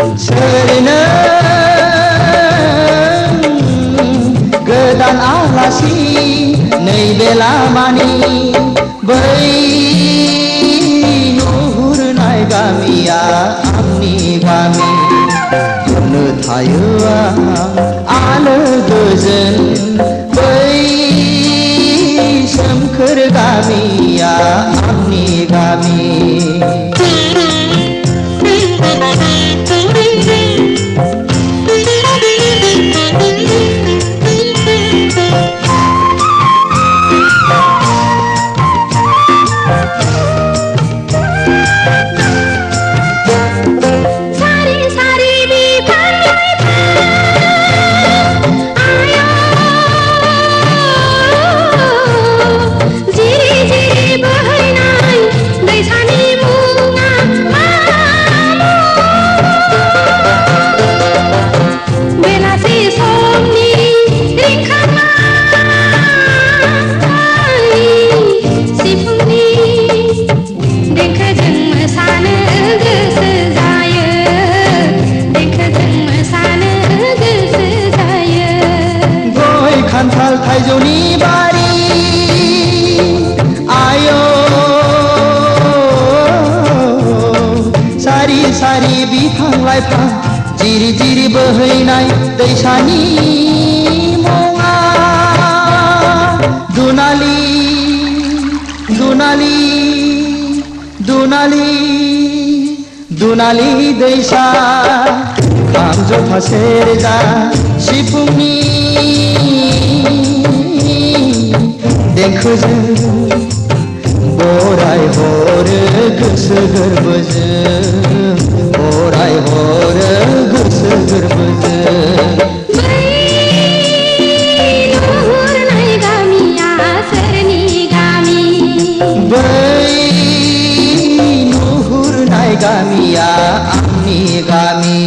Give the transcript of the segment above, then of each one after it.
सोरनो गोदान आलासि नैबे लामानि बै नुहुरनाय गामिया आंनि गामि होननो थायो आलो गोजोन बै सोमखोर गामिया आंनि गामि खान्थाल थाइजौनि बारि आयो सारि सारि बिफां लाइफां जिरि जिरि बोहैनाय दैसानि मुङा दुनालि दुनालि दुनालि दुनालि दैसा खाम जथा सेरजा सिफुंनि देंखोजों बराय हरो गोसो गोरबोजों बराय हरो गोसो गोरबोजों बै नुहुरनाय गामिया सोरनि गामि बै नुहुरनाय गामिया आंनि गामि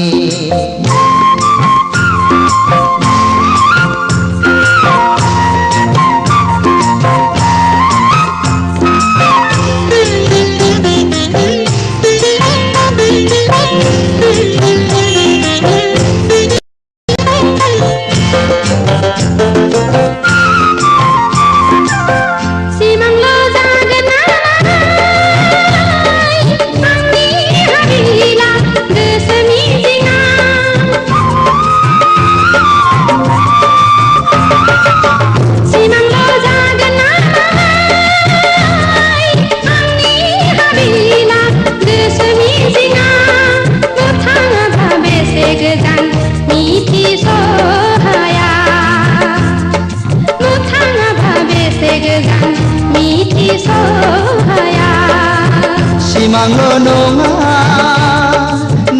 सिमांल' नङा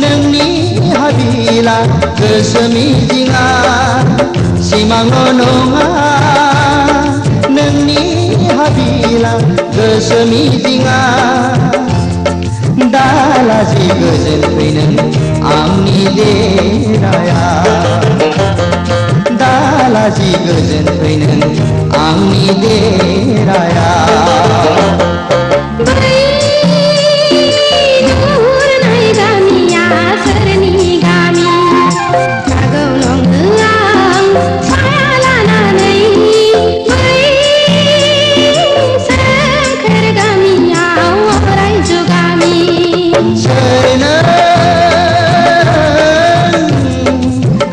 नोंनि हाबिला गोसो मिजिङा सिमांल' नङा नोंनि हाबिला गोसो मिजिङा दालाजि गोजोन फैनो आंनि देराया दालाजि गोजोन फैनो आंनि देराया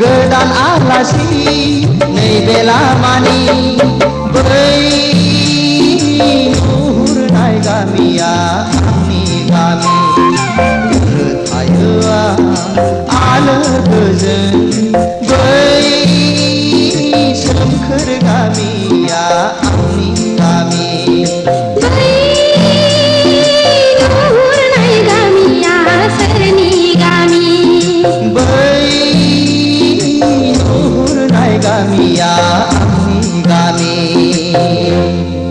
गोदान आलासि नैबे लामानि बै नुहुरनाय गामिया आंनि गामि थायो आलो गोजोन